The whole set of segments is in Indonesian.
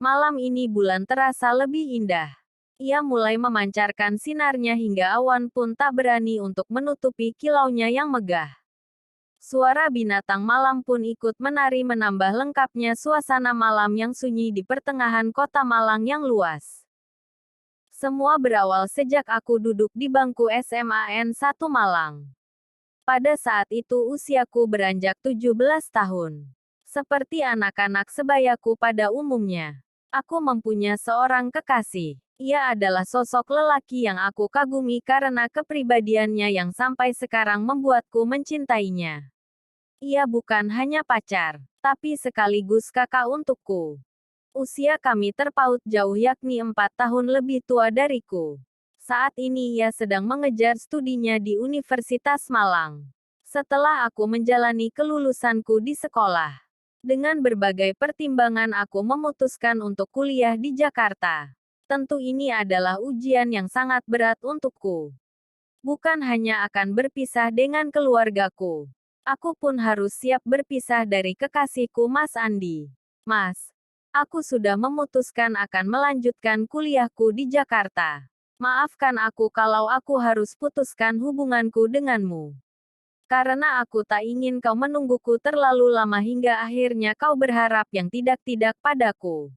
Malam ini bulan terasa lebih indah. Ia mulai memancarkan sinarnya hingga awan pun tak berani untuk menutupi kilaunya yang megah. Suara binatang malam pun ikut menari menambah lengkapnya suasana malam yang sunyi di pertengahan kota Malang yang luas. Semua berawal sejak aku duduk di bangku SMAN 1 Malang. Pada saat itu usiaku beranjak 17 tahun. Seperti anak-anak sebayaku pada umumnya. Aku mempunyai seorang kekasih. Ia adalah sosok lelaki yang aku kagumi karena kepribadiannya yang sampai sekarang membuatku mencintainya. Ia bukan hanya pacar, tapi sekaligus kakak untukku. Usia kami terpaut jauh yakni 4 tahun lebih tua dariku. Saat ini ia sedang mengejar studinya di Universitas Malang. Setelah aku menjalani kelulusanku di sekolah. Dengan berbagai pertimbangan aku memutuskan untuk kuliah di Jakarta. Tentu ini adalah ujian yang sangat berat untukku. Bukan hanya akan berpisah dengan keluargaku. Aku pun harus siap berpisah dari kekasihku Mas Andi. Mas, aku sudah memutuskan akan melanjutkan kuliahku di Jakarta. Maafkan aku kalau aku harus putuskan hubunganku denganmu. Karena aku tak ingin kau menungguku terlalu lama hingga akhirnya kau berharap yang tidak-tidak padaku.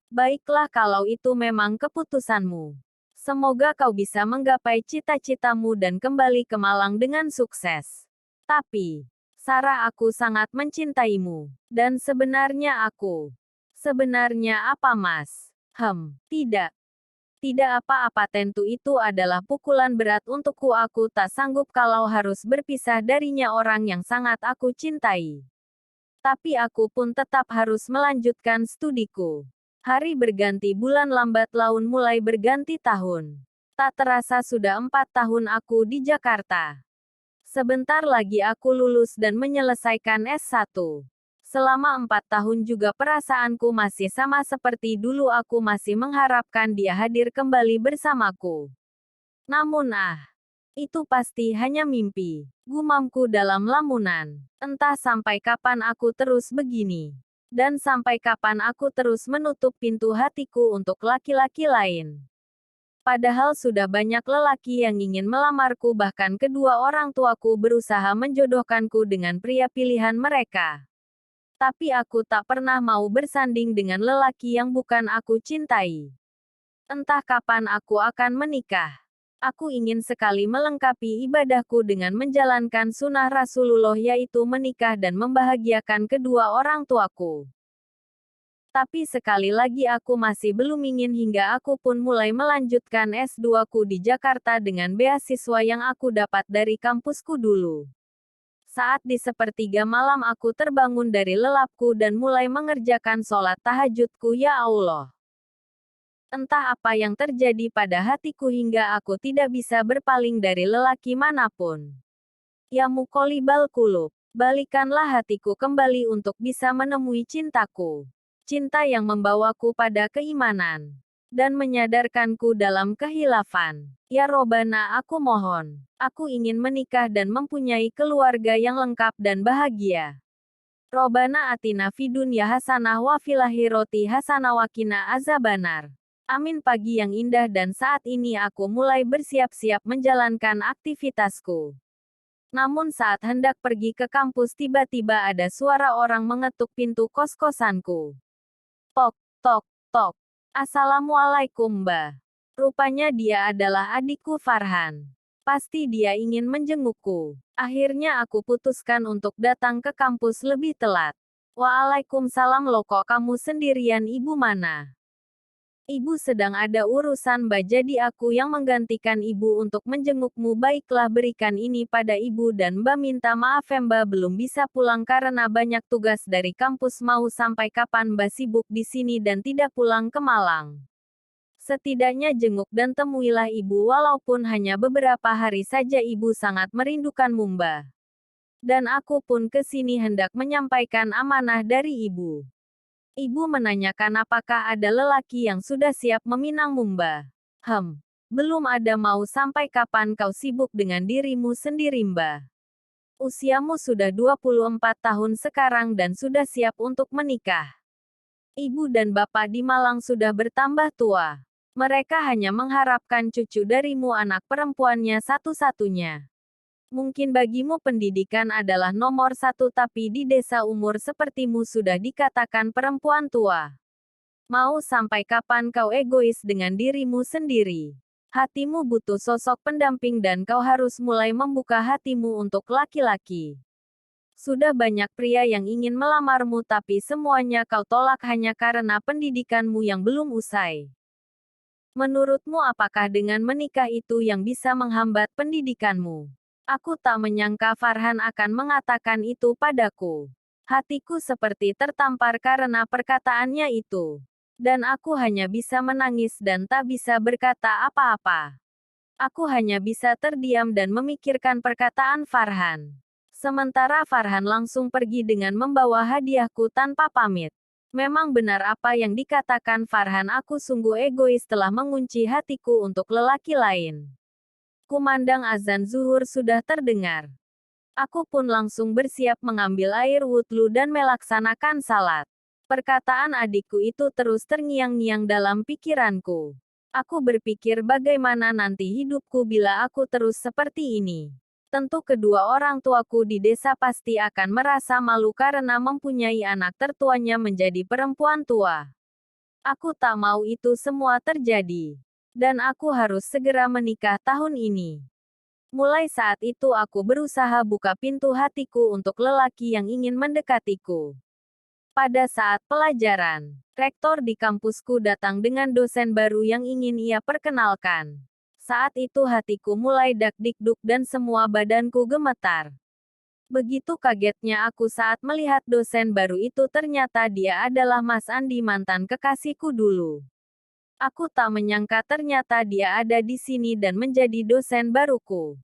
Baiklah kalau itu memang keputusanmu. Semoga kau bisa menggapai cita-citamu dan kembali ke Malang dengan sukses. Tapi, Sarah, aku sangat mencintaimu. Dan sebenarnya apa, Mas? Tidak. Tidak apa-apa, tentu itu adalah pukulan berat untukku. Aku tak sanggup kalau harus berpisah darinya, orang yang sangat aku cintai. Tapi aku pun tetap harus melanjutkan studiku. Hari berganti bulan, lambat laun mulai berganti tahun. Tak terasa sudah 4 tahun aku di Jakarta. Sebentar lagi aku lulus dan menyelesaikan S1. Selama 4 tahun juga perasaanku masih sama seperti dulu, aku masih mengharapkan dia hadir kembali bersamaku. Namun itu pasti hanya mimpi, gumamku dalam lamunan. Entah sampai kapan aku terus begini. Dan sampai kapan aku terus menutup pintu hatiku untuk laki-laki lain. Padahal sudah banyak lelaki yang ingin melamarku, bahkan kedua orang tuaku berusaha menjodohkanku dengan pria pilihan mereka. Tapi aku tak pernah mau bersanding dengan lelaki yang bukan aku cintai. Entah kapan aku akan menikah. Aku ingin sekali melengkapi ibadahku dengan menjalankan sunnah Rasulullah, yaitu menikah dan membahagiakan kedua orang tuaku. Tapi sekali lagi aku masih belum ingin hingga aku pun mulai melanjutkan S2ku di Jakarta dengan beasiswa yang aku dapat dari kampusku dulu. Saat di sepertiga malam aku terbangun dari lelapku dan mulai mengerjakan sholat tahajudku. Ya Allah. Entah apa yang terjadi pada hatiku hingga aku tidak bisa berpaling dari lelaki manapun. Ya muqallibal qulub, balikanlah hatiku kembali untuk bisa menemui cintaku. Cinta yang membawaku pada keimanan. Dan menyadarkanku dalam kehilafan. Ya Robbana, aku mohon. Aku ingin menikah dan mempunyai keluarga yang lengkap dan bahagia. Robbana atina fid dunya hasanah wa fil akhirati hasanah wa qina azabannar. Amin. Pagi yang indah dan saat ini aku mulai bersiap-siap menjalankan aktivitasku. Namun saat hendak pergi ke kampus, tiba-tiba ada suara orang mengetuk pintu kos-kosanku. Tok, tok, tok. Assalamualaikum, Mbak. Rupanya dia adalah adikku Farhan. Pasti dia ingin menjengukku. Akhirnya aku putuskan untuk datang ke kampus lebih telat. Waalaikumsalam, loh kok kamu sendirian, ibu mana? Ibu sedang ada urusan, Mbak, jadi aku yang menggantikan ibu untuk menjengukmu. Baiklah, berikan ini pada ibu dan Mbak minta maaf Mbak belum bisa pulang karena banyak tugas dari kampus. Mau sampai kapan Mbak sibuk di sini dan tidak pulang ke Malang? Setidaknya jenguk dan temuilah ibu walaupun hanya beberapa hari saja, ibu sangat merindukanmu Mbak. Dan aku pun ke sini hendak menyampaikan amanah dari ibu. Ibu menanyakan apakah ada lelaki yang sudah siap meminangmu Mbak. Belum ada. Mau sampai kapan kau sibuk dengan dirimu sendiri Mbak? Usiamu sudah 24 tahun sekarang dan sudah siap untuk menikah. Ibu dan bapak di Malang sudah bertambah tua. Mereka hanya mengharapkan cucu darimu, anak perempuannya satu-satunya. Mungkin bagimu pendidikan adalah nomor satu, tapi di desa umur sepertimu sudah dikatakan perempuan tua. Mau sampai kapan kau egois dengan dirimu sendiri? Hatimu butuh sosok pendamping dan kau harus mulai membuka hatimu untuk laki-laki. Sudah banyak pria yang ingin melamarmu tapi semuanya kau tolak hanya karena pendidikanmu yang belum usai. Menurutmu apakah dengan menikah itu yang bisa menghambat pendidikanmu? Aku tak menyangka Farhan akan mengatakan itu padaku. Hatiku seperti tertampar karena perkataannya itu. Dan aku hanya bisa menangis dan tak bisa berkata apa-apa. Aku hanya bisa terdiam dan memikirkan perkataan Farhan. Sementara Farhan langsung pergi dengan membawa hadiahku tanpa pamit. Memang benar apa yang dikatakan Farhan, aku sungguh egois telah mengunci hatiku untuk lelaki lain. Kumandang azan zuhur sudah terdengar. Aku pun langsung bersiap mengambil air wudhu dan melaksanakan salat. Perkataan adikku itu terus terngiang-ngiang dalam pikiranku. Aku berpikir bagaimana nanti hidupku bila aku terus seperti ini. Tentu kedua orang tuaku di desa pasti akan merasa malu karena mempunyai anak tertuanya menjadi perempuan tua. Aku tak mau itu semua terjadi. Dan aku harus segera menikah tahun ini. Mulai saat itu aku berusaha buka pintu hatiku untuk lelaki yang ingin mendekatiku. Pada saat pelajaran, rektor di kampusku datang dengan dosen baru yang ingin ia perkenalkan. Saat itu hatiku mulai dak-dikduk dan semua badanku gemetar. Begitu kagetnya aku saat melihat dosen baru itu, ternyata dia adalah Mas Andi, mantan kekasihku dulu. Aku tak menyangka ternyata dia ada di sini dan menjadi dosen baruku.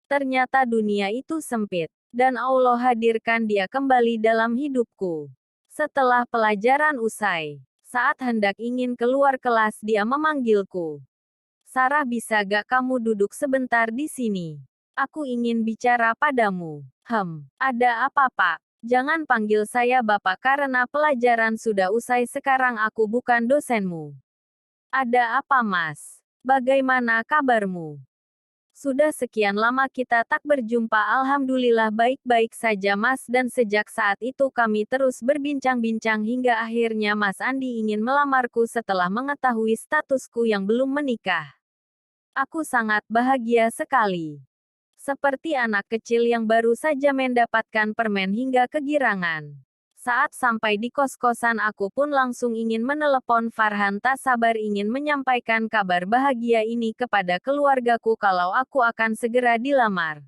Ternyata dunia itu sempit, dan Allah hadirkan dia kembali dalam hidupku. Setelah pelajaran usai, saat hendak ingin keluar kelas dia memanggilku. Sarah, bisa gak kamu duduk sebentar di sini? Aku ingin bicara padamu. Ada apa Pak? Jangan panggil saya Bapak karena pelajaran sudah usai, sekarang aku bukan dosenmu. Ada apa Mas? Bagaimana kabarmu? Sudah sekian lama kita tak berjumpa. Alhamdulillah baik-baik saja Mas, dan sejak saat itu kami terus berbincang-bincang hingga akhirnya Mas Andi ingin melamarku setelah mengetahui statusku yang belum menikah. Aku sangat bahagia sekali. Seperti anak kecil yang baru saja mendapatkan permen hingga kegirangan. Saat sampai di kos-kosan aku pun langsung ingin menelepon Farhan, tak sabar ingin menyampaikan kabar bahagia ini kepada keluargaku kalau aku akan segera dilamar.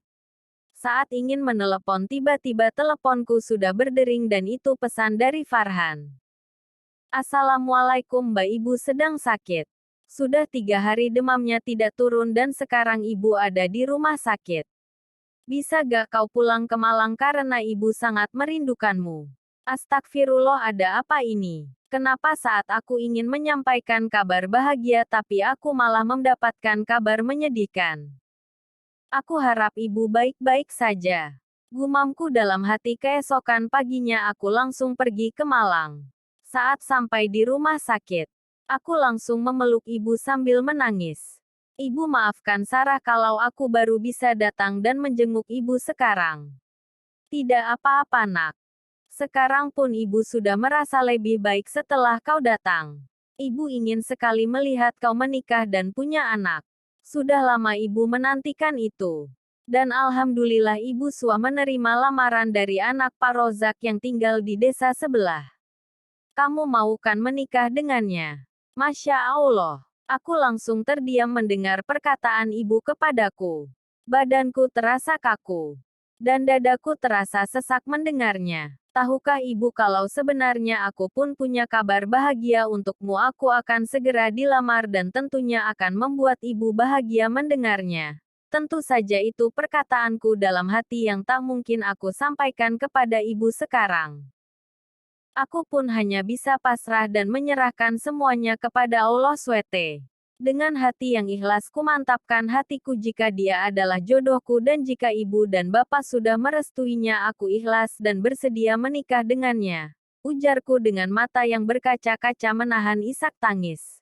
Saat ingin menelepon tiba-tiba teleponku sudah berdering dan itu pesan dari Farhan. Assalamualaikum Mbak, Ibu sedang sakit. Sudah 3 hari demamnya tidak turun dan sekarang ibu ada di rumah sakit. Bisa gak kau pulang ke Malang karena ibu sangat merindukanmu. Astagfirullah, ada apa ini? Kenapa saat aku ingin menyampaikan kabar bahagia tapi aku malah mendapatkan kabar menyedihkan? Aku harap ibu baik-baik saja. Gumamku dalam hati. Keesokan paginya aku langsung pergi ke Malang. Saat sampai di rumah sakit, aku langsung memeluk ibu sambil menangis. Ibu, maafkan Sarah kalau aku baru bisa datang dan menjenguk ibu sekarang. Tidak apa-apa nak. Sekarang pun ibu sudah merasa lebih baik setelah kau datang. Ibu ingin sekali melihat kau menikah dan punya anak. Sudah lama ibu menantikan itu. Dan alhamdulillah ibu sudah menerima lamaran dari anak Pak Rozak yang tinggal di desa sebelah. Kamu mau kan menikah dengannya? Masya Allah, aku langsung terdiam mendengar perkataan ibu kepadaku. Badanku terasa kaku. Dan dadaku terasa sesak mendengarnya. Tahukah ibu kalau sebenarnya aku pun punya kabar bahagia untukmu. Aku akan segera dilamar dan tentunya akan membuat ibu bahagia mendengarnya. Tentu saja itu perkataanku dalam hati yang tak mungkin aku sampaikan kepada ibu sekarang. Aku pun hanya bisa pasrah dan menyerahkan semuanya kepada Allah SWT. Dengan hati yang ikhlas kumantapkan hatiku jika dia adalah jodohku dan jika ibu dan bapak sudah merestuinya, aku ikhlas dan bersedia menikah dengannya. ujarku dengan mata yang berkaca-kaca menahan isak tangis.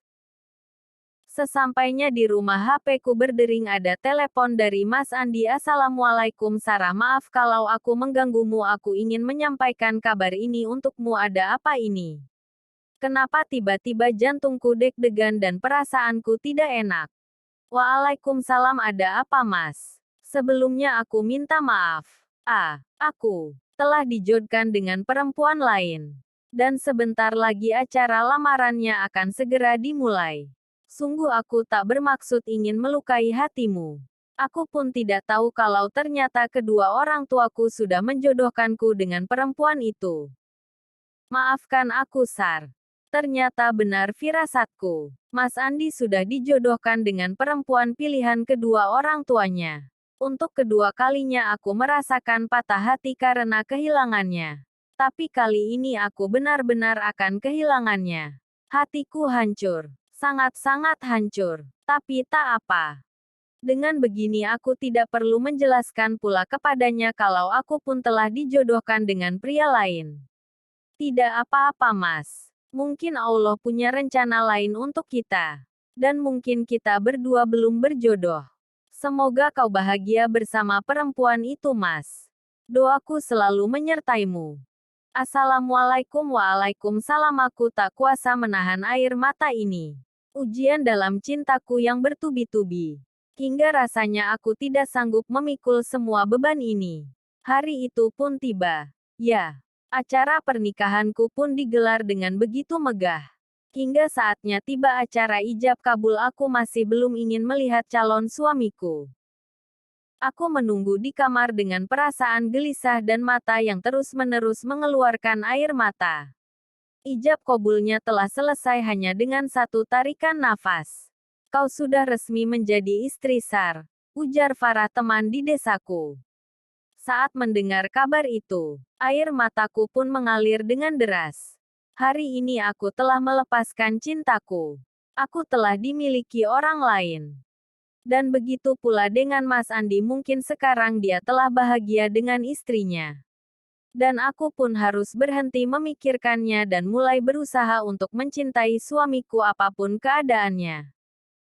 Sesampainya di rumah HP-ku berdering, ada telepon dari Mas Andi. Assalamualaikum Sarah, maaf kalau aku mengganggumu, aku ingin menyampaikan kabar ini untukmu. Ada apa ini? Kenapa tiba-tiba jantungku deg-degan dan perasaanku tidak enak? Waalaikumsalam, ada apa Mas? Sebelumnya aku minta maaf. Aku telah dijodohkan dengan perempuan lain. Dan sebentar lagi acara lamarannya akan segera dimulai. Sungguh aku tak bermaksud ingin melukai hatimu. Aku pun tidak tahu kalau ternyata kedua orang tuaku sudah menjodohkanku dengan perempuan itu. Maafkan aku Sar. Ternyata benar firasatku. Mas Andi sudah dijodohkan dengan perempuan pilihan kedua orang tuanya. Untuk kedua kalinya aku merasakan patah hati karena kehilangannya. Tapi kali ini aku benar-benar akan kehilangannya. Hatiku hancur. Sangat-sangat hancur. Tapi tak apa. Dengan begini aku tidak perlu menjelaskan pula kepadanya kalau aku pun telah dijodohkan dengan pria lain. Tidak apa-apa Mas. Mungkin Allah punya rencana lain untuk kita. Dan mungkin kita berdua belum berjodoh. Semoga kau bahagia bersama perempuan itu Mas. Doaku selalu menyertaimu. Assalamualaikum. Waalaikumsalam. Aku tak kuasa menahan air mata ini. Ujian dalam cintaku yang bertubi-tubi. Hingga rasanya aku tidak sanggup memikul semua beban ini. Hari itu pun tiba. Ya. Acara pernikahanku pun digelar dengan begitu megah. Hingga saatnya tiba acara ijab kabul, aku masih belum ingin melihat calon suamiku. Aku menunggu di kamar dengan perasaan gelisah dan mata yang terus-menerus mengeluarkan air mata. Ijab kabulnya telah selesai hanya dengan satu tarikan nafas. Kau sudah resmi menjadi istri Sar, ujar Farah teman di desaku. Saat mendengar kabar itu, air mataku pun mengalir dengan deras. Hari ini aku telah melepaskan cintaku. Aku telah dimiliki orang lain. Dan begitu pula dengan Mas Andi, mungkin sekarang dia telah bahagia dengan istrinya. Dan aku pun harus berhenti memikirkannya dan mulai berusaha untuk mencintai suamiku apapun keadaannya.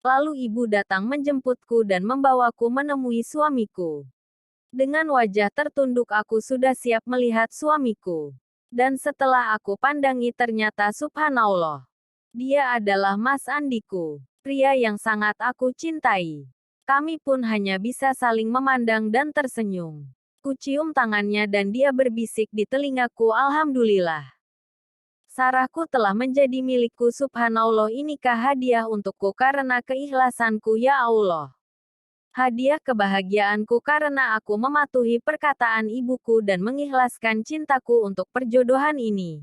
Lalu ibu datang menjemputku dan membawaku menemui suamiku. Dengan wajah tertunduk aku sudah siap melihat suamiku. Dan setelah aku pandangi ternyata subhanallah. Dia adalah Mas Andiku. Pria yang sangat aku cintai. Kami pun hanya bisa saling memandang dan tersenyum. Kucium tangannya dan dia berbisik di telingaku, alhamdulillah. Sarahku telah menjadi milikku, subhanallah, inikah hadiah untukku karena keikhlasanku ya Allah. Hadiah kebahagiaanku karena aku mematuhi perkataan ibuku dan mengikhlaskan cintaku untuk perjodohan ini.